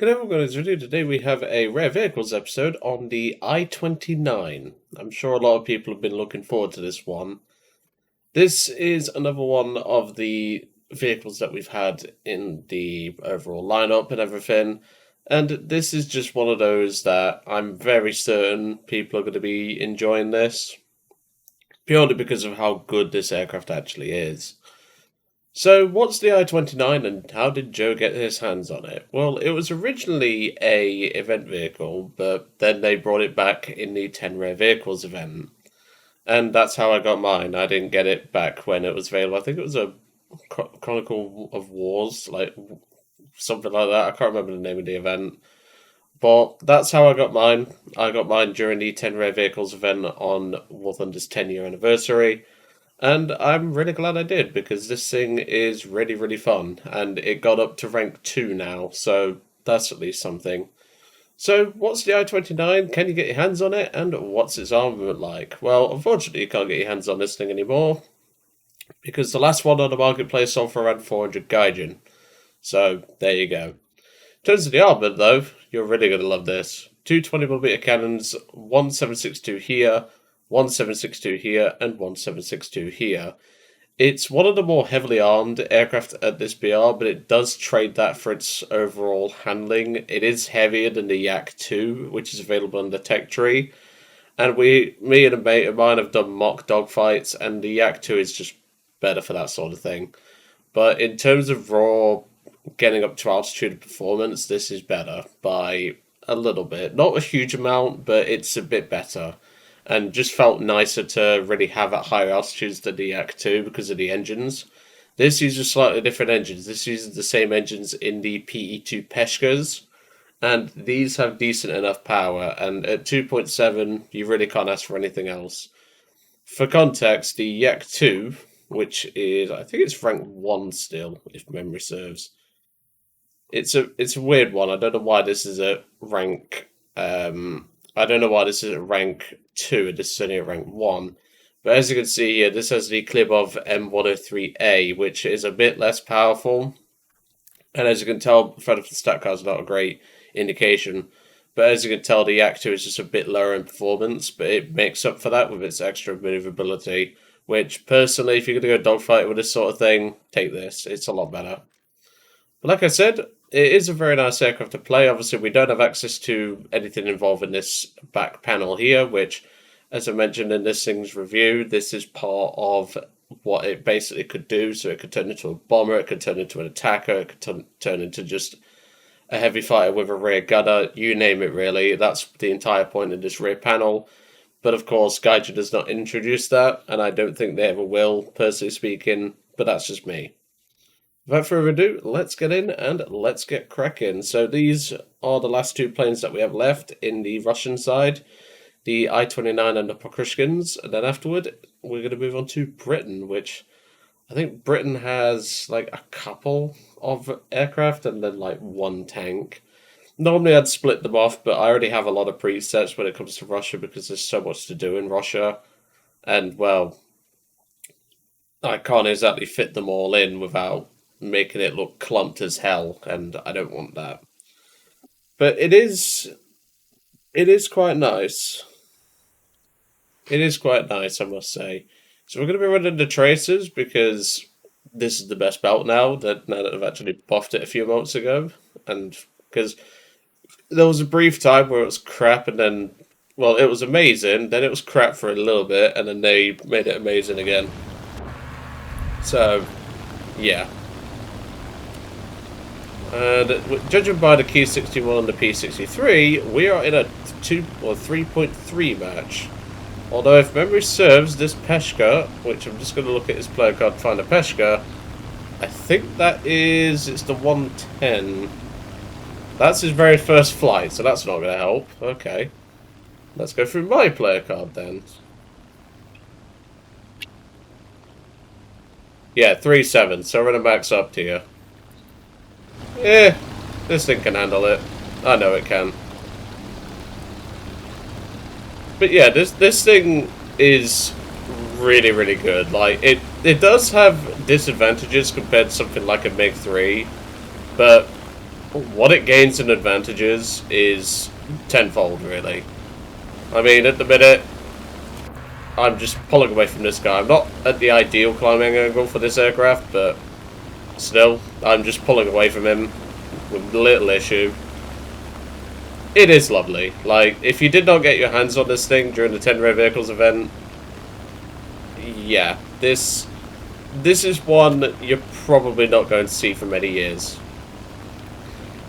Good everyone, as we do today, we have a Rare Vehicles episode on the I-29. I'm sure a lot of people have been looking forward to this one. This is another one of the vehicles that we've had in the overall lineup and everything. And this is just one of those that I'm very certain people are going to be enjoying this, purely because of how good this aircraft actually is. So, what's the I-29 and how did Joe get his hands on it? Well, it was originally a event vehicle, but then they brought it back in the 10 Rare Vehicles event. And that's how I got mine. I didn't get it back when it was available. I think it was a Chronicle of Wars, like something like that. I can't remember the name of the event. But that's how I got mine. I got mine during the 10 Rare Vehicles event on War Thunder's 10-year anniversary. And I'm really glad I did, because this thing is really, really fun. And it got up to rank 2 now, so that's at least something. So, what's the I-29? Can you get your hands on it? And what's its armament like? Well, unfortunately, you can't get your hands on this thing anymore, because the last one on the marketplace sold for around 400 Gaijin. So, there you go. In terms of the armament, though, you're really going to love this. Two 20mm cannons, one 7.62 here, one 7.62 here, and one 7.62 here. It's one of the more heavily armed aircraft at this BR, but it does trade that for its overall handling. It is heavier than the Yak 2, which is available in the tech tree. And me and a mate of mine have done mock dogfights, and the Yak 2 is just better for that sort of thing. But in terms of raw getting up to altitude and performance, this is better by a little bit. Not a huge amount, but it's a bit better. And just felt nicer to really have at higher altitudes than the Yak 2 because of the engines. This uses slightly different engines. This uses the same engines in the PE2 Peshkas, and these have decent enough power, and at 2.7 you really can't ask for anything else. For context, the Yak 2, which is, I think it's rank 1 still, if memory serves. It's a weird one. I don't know why this is at rank I don't know why this is at rank 2 and this is only at rank 1. But as you can see here, this has the Klibov M103A, which is a bit less powerful. And as you can tell, the Fred stat card is not a great indication. But as you can tell, the Yak 2 is just a bit lower in performance, but it makes up for that with its extra maneuverability. Which, personally, if you're going to go dogfight with this sort of thing, take this. It's a lot better. But like I said, it is a very nice aircraft to play. Obviously, we don't have access to anything involving this back panel here, which, as I mentioned in this thing's review, this is part of what it basically could do. So it could turn into a bomber, it could turn into an attacker, it could turn into just a heavy fighter with a rear gunner, you name it really. That's the entire point of this rear panel. But of course, Gaijin does not introduce that, and I don't think they ever will, personally speaking, but that's just me. Without further ado, let's get in and let's get cracking. So these are the last two planes that we have left in the Russian side, the I-29 and the Pokrushkins, and then afterward we're going to move on to Britain, which I think Britain has like a couple of aircraft and then like one tank. Normally I'd split them off, but I already have a lot of presets when it comes to Russia because there's so much to do in Russia, and well, I can't exactly fit them all in without making it look clumped as hell, and I don't want that. But it is quite nice. It is quite nice, I must say. So we're going to be running the Tracers because this is the best belt now that I've actually buffed it a few months ago, and because there was a brief time where it was crap, and then well, it was amazing, then it was crap for a little bit, and then they made it amazing again. So, yeah. And judging by the Q61 and the P63, we are in a 2 or 3.3 match. Although, if memory serves, this Peshka, which I'm just going to look at his player card to find a Peshka, I think it's the 110. That's his very first flight, so that's not going to help. Okay. Let's go through my player card then. Yeah, 3.7, so we're going to max up here. Eh, this thing can handle it. I know it can. But yeah, this thing is really, really good. Like, it does have disadvantages compared to something like a MiG-3, but what it gains in advantages is tenfold, really. I mean, at the minute, I'm just pulling away from this guy. I'm not at the ideal climbing angle for this aircraft, but still, I'm just pulling away from him with little issue. It is lovely. Like, if you did not get your hands on this thing during the 10 Rare Vehicles event, yeah, this is one you're probably not going to see for many years.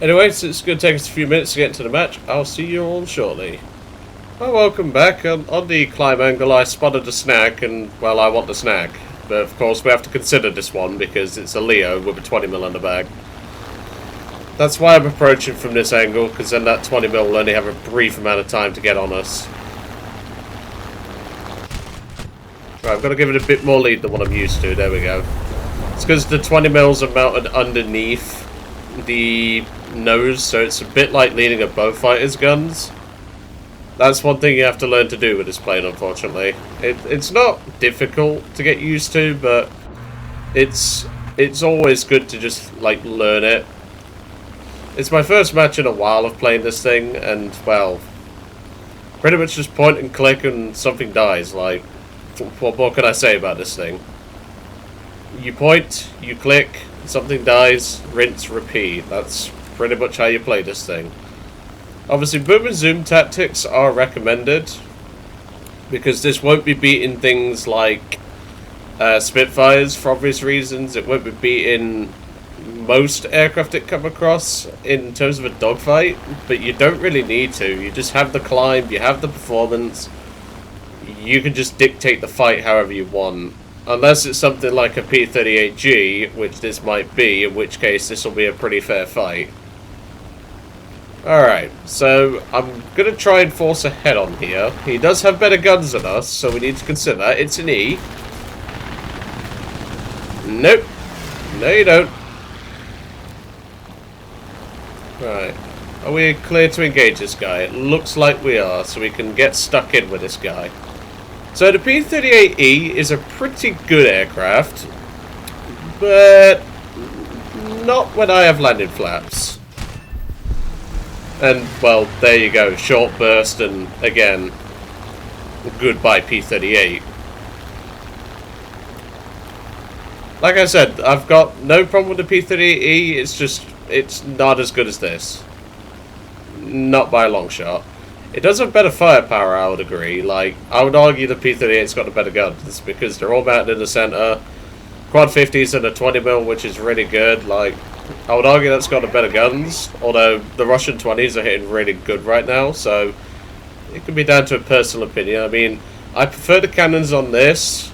Anyway, so it's going to take us a few minutes to get into the match. I'll see you all shortly. Well, welcome back. On the climb angle, I spotted a snack, and, well, I want the snack. But, of course, we have to consider this one, because it's a Leo with a 20mm in the bag. That's why I'm approaching from this angle, because then that 20mm will only have a brief amount of time to get on us. Right, I've got to give it a bit more lead than what I'm used to. There we go. It's because the 20mm are mounted underneath the nose, so it's a bit like leading a bowfighter's guns. That's one thing you have to learn to do with this plane, unfortunately. It's not difficult to get used to, but it's always good to just, like, learn it. It's my first match in a while of playing this thing, and, well, pretty much just point and click and something dies. Like, what more can I say about this thing? You point, you click, something dies, rinse, repeat. That's pretty much how you play this thing. Obviously, boom and zoom tactics are recommended, because this won't be beating things like Spitfires for obvious reasons. It won't be beating most aircraft it come across in terms of a dogfight, but you don't really need to. You just have the climb, you have the performance, you can just dictate the fight however you want. Unless it's something like a P-38G, which this might be, in which case this will be a pretty fair fight. Alright, so I'm going to try and force ahead on here. He does have better guns than us, so we need to consider that. It's an E. Nope. No, you don't. Right. Are we clear to engage this guy? It looks like we are, so we can get stuck in with this guy. So the P-38E is a pretty good aircraft, but not when I have landing flaps. And, well, there you go. Short burst, and, again, goodbye P-38. Like I said, I've got no problem with the P-38E, it's just, it's not as good as this. Not by a long shot. It does have better firepower, I would agree. Like, I would argue the P-38's got a better guns, because they're all mounted in the center. Quad 50s and a 20mm, which is really good. Like, I would argue that's got a better guns, although the Russian 20s are hitting really good right now, so it could be down to a personal opinion. I mean, I prefer the cannons on this,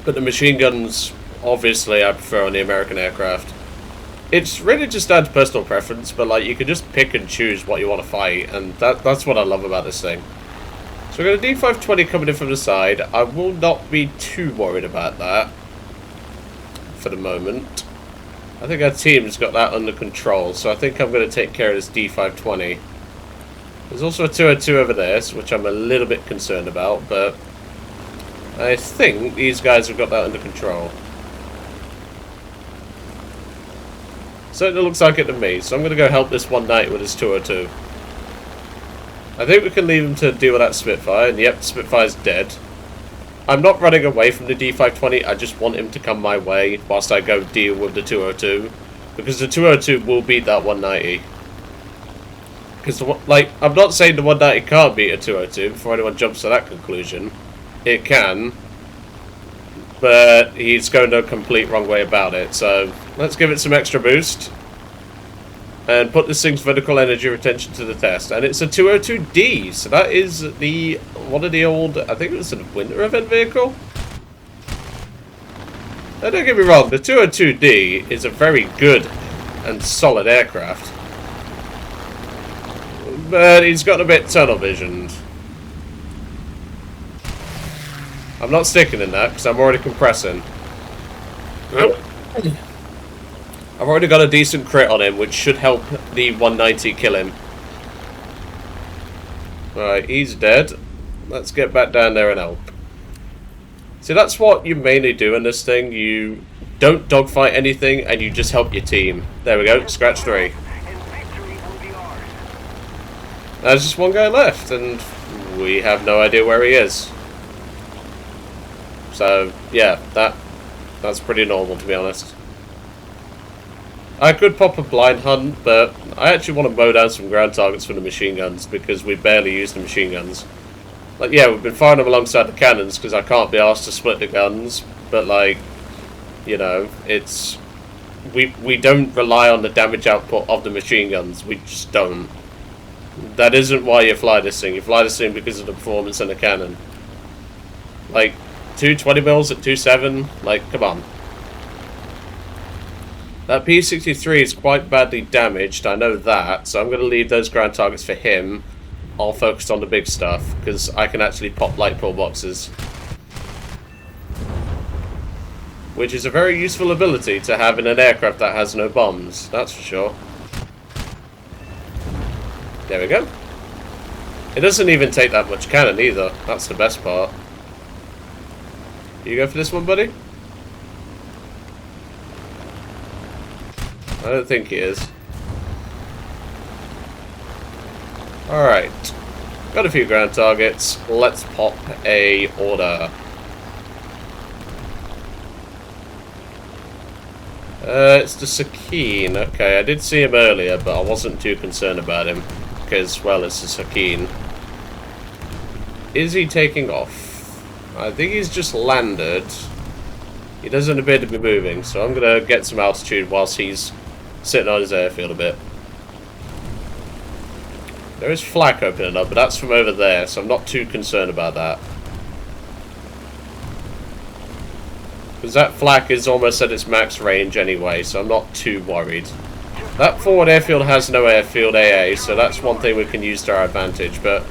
but the machine guns, obviously, I prefer on the American aircraft. It's really just down to personal preference, but, like, you can just pick and choose what you want to fight, and that's what I love about this thing. So we've got a D520 coming in from the side. I will not be too worried about that for the moment. I think our team's got that under control, so I think I'm going to take care of this D520. There's also a 202 over there, which I'm a little bit concerned about, but I think these guys have got that under control. Certainly looks like it to me, so I'm going to go help this 190 with his 202. I think we can leave him to deal with that Spitfire, and yep, Spitfire's dead. I'm not running away from the D520, I just want him to come my way whilst I go deal with the 202. Because the 202 will beat that 190. Because, like, I'm not saying the 190 can't beat a 202 before anyone jumps to that conclusion. It can. But he's going the complete wrong way about it, so let's give it some extra boost. And put this thing's vertical energy retention to the test. And it's a 202D, so that is the one of the old, I think it was a winter event vehicle? Now don't get me wrong, the 202D is a very good and solid aircraft. But he's got a bit tunnel visioned. I'm not sticking in that, because I'm already compressing. I've already got a decent crit on him, which should help the 190 kill him. Right, he's dead. Let's get back down there and help. See, that's what you mainly do in this thing. You don't dogfight anything, and you just help your team. There we go, scratch 3. There's just one guy left, and we have no idea where he is. So, yeah, that's pretty normal, to be honest. I could pop a blind hunt, but I actually want to mow down some ground targets for the machine guns, because we barely use the machine guns. Like, yeah, we've been firing them alongside the cannons, because I can't be asked to split the guns, but, like, you know, it's... We don't rely on the damage output of the machine guns, we just don't. That isn't why you fly this thing, you fly this thing because of the performance in the cannon. Like, 220 mils at 2.7, like, come on. That P-63 is quite badly damaged, I know that, so I'm going to leave those ground targets for him. I'll focus on the big stuff, because I can actually pop light pillboxes. Which is a very useful ability to have in an aircraft that has no bombs, that's for sure. There we go. It doesn't even take that much cannon either, that's the best part. You go for this one, buddy? I don't think he is. Alright. Got a few ground targets. Let's pop a order. It's the Sakine. Okay, I did see him earlier, but I wasn't too concerned about him. Because, well, it's the Sakine. Is he taking off? I think he's just landed. He doesn't appear to be moving, so I'm going to get some altitude whilst he's sitting on his airfield a bit. There is flak opening up, but that's from over there, so I'm not too concerned about that. Because that flak is almost at its max range anyway, so I'm not too worried. That forward airfield has no airfield AA, so that's one thing we can use to our advantage, but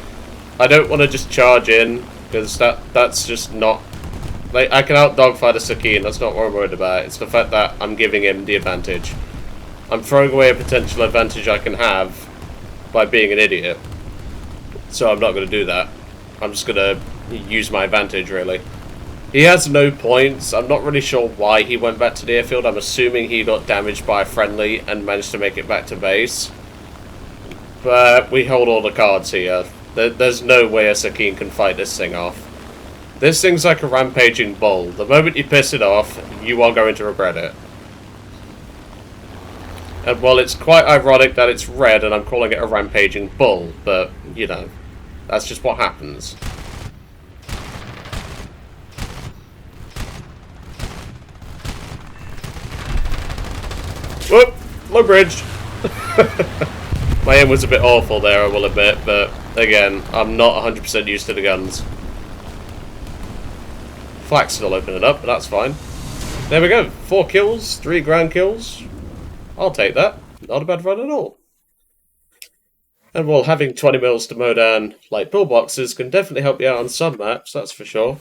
I don't want to just charge in, because that's just not... Like, I can out-dogfight a Sakine, that's not what I'm worried about. It's the fact that I'm giving him the advantage. I'm throwing away a potential advantage I can have by being an idiot. So I'm not going to do that. I'm just going to use my advantage, really. He has no points. I'm not really sure why he went back to the airfield. I'm assuming he got damaged by a friendly and managed to make it back to base. But we hold all the cards here. There's no way a Sakine can fight this thing off. This thing's like a rampaging bull. The moment you piss it off, you are going to regret it. And while it's quite ironic that it's red and I'm calling it a rampaging bull, but, you know, that's just what happens. Whoop! Low bridge! My aim was a bit awful there, I will admit, but, again, I'm not 100% used to the guns. Flak's still opening up, but that's fine. There we go. 4 kills, 3 ground kills. I'll take that. Not a bad run at all. And while having 20 mils to mow down light pillboxes can definitely help you out on some maps, that's for sure.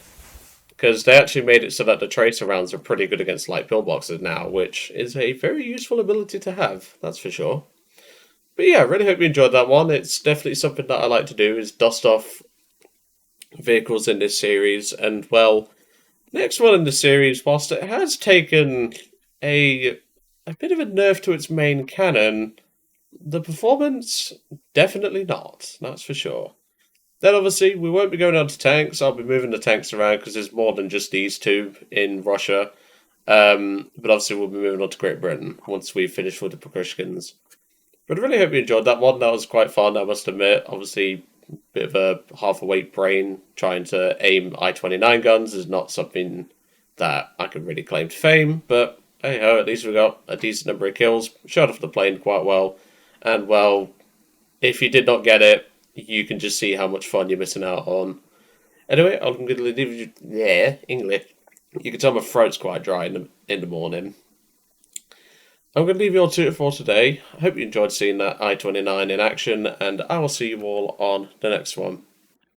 Because they actually made it so that the tracer rounds are pretty good against light pillboxes now, which is a very useful ability to have, that's for sure. But yeah, I really hope you enjoyed that one. It's definitely something that I like to do, is dust off vehicles in this series. And, well, next one in the series, whilst it has taken a bit of a nerf to its main cannon, the performance, definitely not, that's for sure. Then obviously, we won't be going on to tanks. I'll be moving the tanks around because there's more than just these two in Russia. But obviously, we'll be moving on to Great Britain once we've finished with the Prikushkins. But I really hope you enjoyed that one. That was quite fun, I must admit. Obviously, a bit of a half-awake brain trying to aim I-29 guns is not something that I can really claim to fame. But hey ho, at least we got a decent number of kills. Shot off the plane quite well. And well, if you did not get it, you can just see how much fun you're missing out on. Anyway, I'm going to leave you... Yeah, English. You can tell my throat's quite dry in the morning. I'm going to leave you all to it for today. I hope you enjoyed seeing that I-29 in action, and I will see you all on the next one.